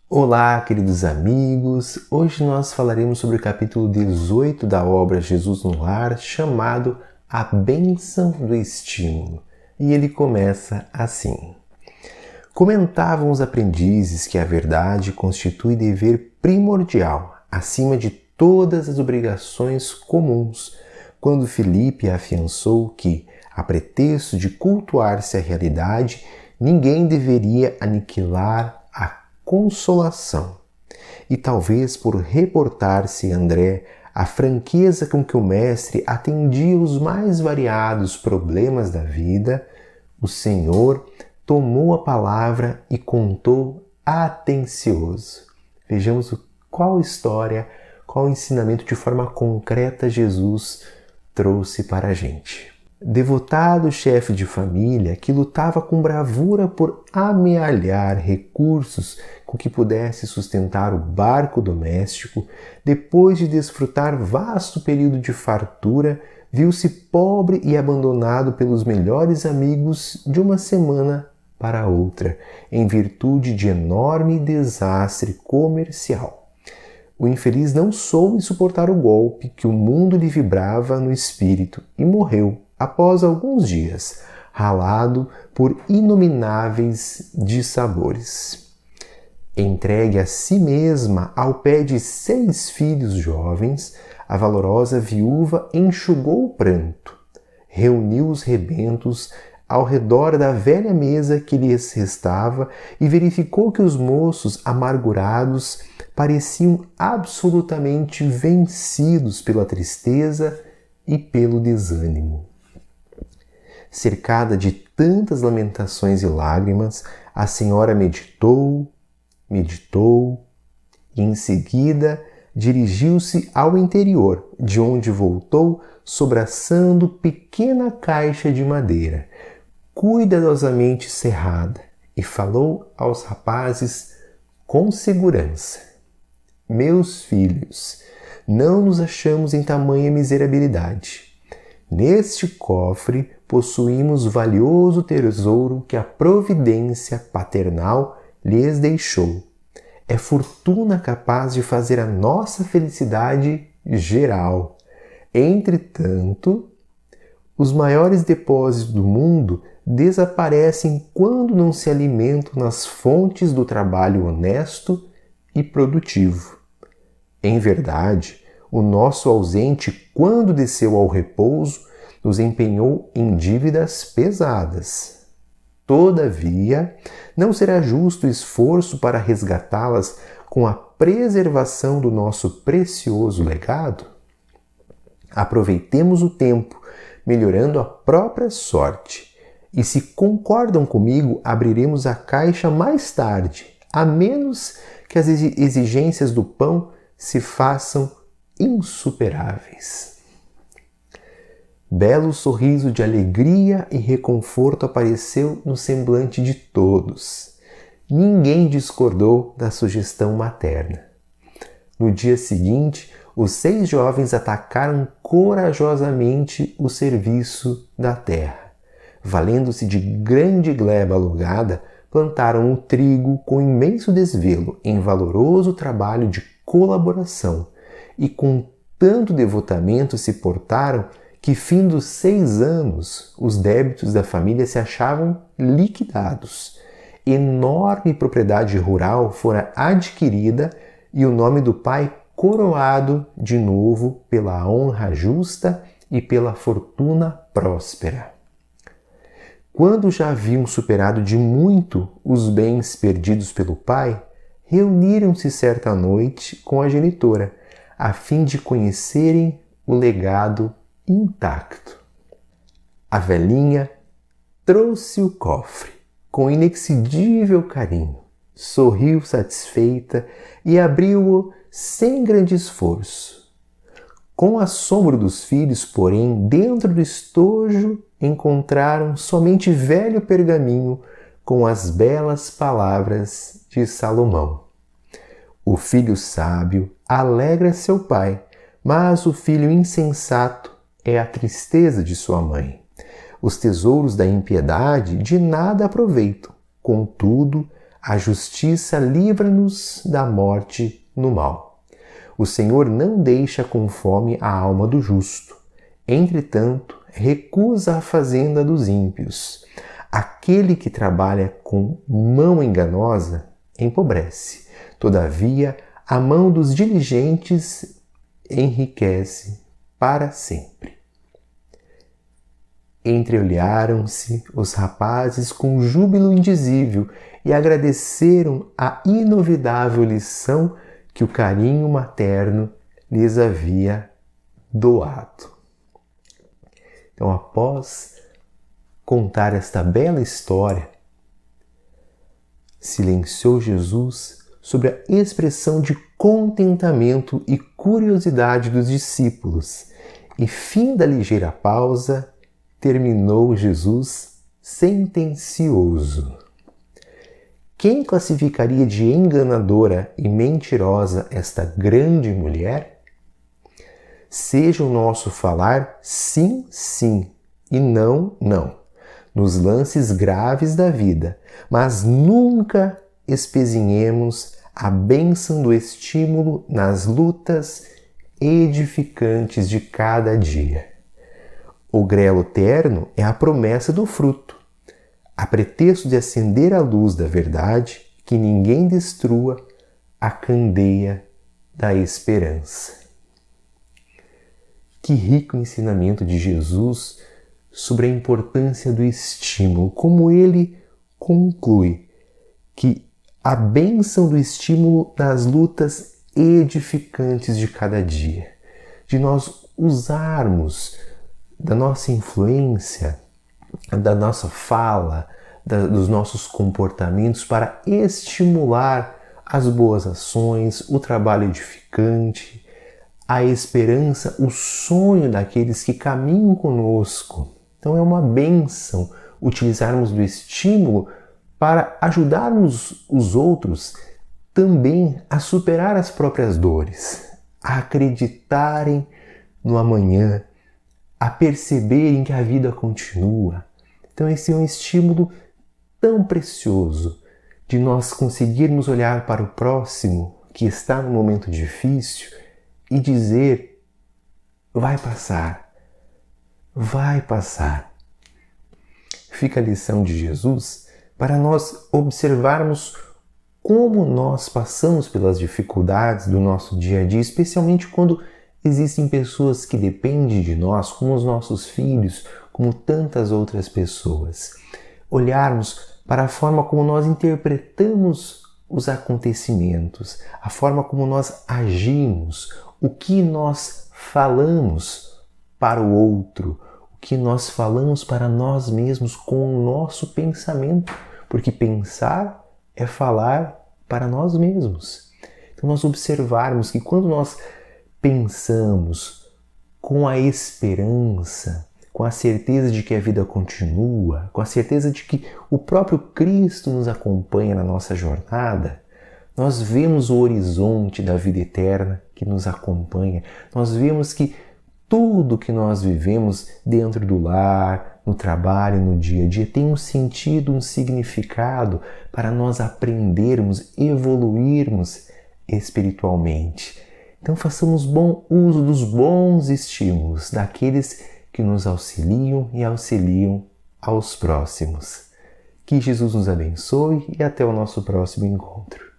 Olá, queridos amigos! Hoje nós falaremos sobre o capítulo 18 da obra Jesus no Lar, chamado A Bênção do Estímulo. E ele começa assim. Comentavam os aprendizes que a verdade constitui dever primordial, acima de todas as obrigações comuns, quando Filipe afiançou que, a pretexto de cultuar-se a realidade, ninguém deveria aniquilar a consolação. E talvez por reportar-se André a franqueza com que o mestre atendia os mais variados problemas da vida, o Senhor tomou a palavra e contou atencioso. Vejamos qual história, qual ensinamento de forma concreta Jesus trouxe para a gente. Devotado chefe de família que lutava com bravura por amealhar recursos com que pudesse sustentar o barco doméstico, depois de desfrutar vasto período de fartura, viu-se pobre e abandonado pelos melhores amigos de uma semana para outra, em virtude de enorme desastre comercial. O infeliz não soube suportar o golpe que o mundo lhe vibrava no espírito e morreu após alguns dias, ralado por inomináveis dissabores. Entregue a si mesma ao pé de 6 filhos jovens, a valorosa viúva enxugou o pranto, reuniu os rebentos ao redor da velha mesa que lhes restava e verificou que os moços amargurados pareciam absolutamente vencidos pela tristeza e pelo desânimo. Cercada de tantas lamentações e lágrimas, a senhora meditou e em seguida dirigiu-se ao interior, de onde voltou sobraçando pequena caixa de madeira, cuidadosamente cerrada, e falou aos rapazes com segurança: Meus filhos, não nos achamos em tamanha miserabilidade. Neste cofre possuímos valioso tesouro que a providência paternal lhes deixou. É fortuna capaz de fazer a nossa felicidade geral. Entretanto, os maiores depósitos do mundo desaparecem quando não se alimentam nas fontes do trabalho honesto e produtivo. Em verdade, o nosso ausente, quando desceu ao repouso, nos empenhou em dívidas pesadas. Todavia, não será justo o esforço para resgatá-las com a preservação do nosso precioso legado? Aproveitemos o tempo, melhorando a própria sorte. E se concordam comigo, abriremos a caixa mais tarde, a menos que as exigências do pão se façam insuperáveis. Belo sorriso de alegria e reconforto apareceu no semblante de todos. Ninguém discordou da sugestão materna. No dia seguinte, os 6 jovens atacaram corajosamente o serviço da terra. Valendo-se de grande gleba alugada, plantaram o trigo com imenso desvelo em valoroso trabalho de colaboração, e com tanto devotamento se portaram que, findos 6 anos, os débitos da família se achavam liquidados. Enorme propriedade rural fora adquirida e o nome do pai coroado de novo pela honra justa e pela fortuna próspera. Quando já haviam superado de muito os bens perdidos pelo pai, reuniram-se certa noite com a genitora, a fim de conhecerem o legado intacto. A velhinha trouxe o cofre com inexcedível carinho, sorriu satisfeita e abriu-o sem grande esforço. Com assombro dos filhos, porém, dentro do estojo encontraram somente velho pergaminho com as belas palavras de Salomão. O filho sábio alegra seu pai, mas o filho insensato é a tristeza de sua mãe. Os tesouros da impiedade de nada aproveitam, contudo, A justiça livra-nos da morte no mal. O Senhor não deixa com fome a alma do justo. Entretanto, recusa a fazenda dos ímpios. Aquele que trabalha com mão enganosa empobrece. Todavia, a mão dos diligentes enriquece para sempre. Entreolharam-se os rapazes com júbilo indizível e agradeceram a inovidável lição que o carinho materno lhes havia doado. Então, após contar esta bela história, silenciou Jesus sobre a expressão de contentamento e curiosidade dos discípulos e, fim da ligeira pausa, terminou Jesus sentencioso. Quem classificaria de enganadora e mentirosa esta grande mulher? Seja o nosso falar sim, sim e não, não, nos lances graves da vida, mas nunca espezinhemos a bênção do estímulo nas lutas edificantes de cada dia. O grelo terno é a promessa do fruto, a pretexto de acender a luz da verdade, que ninguém destrua a candeia da esperança. Que rico ensinamento de Jesus sobre a importância do estímulo, como ele conclui que a bênção do estímulo nas lutas edificantes de cada dia, de nós usarmos da nossa influência, da nossa fala, dos nossos comportamentos para estimular as boas ações, o trabalho edificante, a esperança, o sonho daqueles que caminham conosco. Então é uma bênção utilizarmos do estímulo para ajudarmos os outros também a superar as próprias dores, a acreditarem no amanhã, a perceberem que a vida continua. Então esse é um estímulo tão precioso de nós conseguirmos olhar para o próximo que está num momento difícil e dizer: vai passar, vai passar. Fica a lição de Jesus para nós observarmos como nós passamos pelas dificuldades do nosso dia a dia, especialmente quando existem pessoas que dependem de nós, como os nossos filhos, como tantas outras pessoas. Olharmos para a forma como nós interpretamos os acontecimentos, a forma como nós agimos, o que nós falamos para o outro, o que nós falamos para nós mesmos com o nosso pensamento, porque pensar é falar para nós mesmos. Então nós observarmos que quando nós pensamos com a esperança, com a certeza de que a vida continua, com a certeza de que o próprio Cristo nos acompanha na nossa jornada, nós vemos o horizonte da vida eterna que nos acompanha. Nós vemos que tudo que nós vivemos dentro do lar, no trabalho, no dia a dia, tem um sentido, um significado para nós aprendermos, evoluirmos espiritualmente. Então façamos bom uso dos bons estímulos, daqueles que nos auxiliam e auxiliam aos próximos. Que Jesus nos abençoe e até o nosso próximo encontro.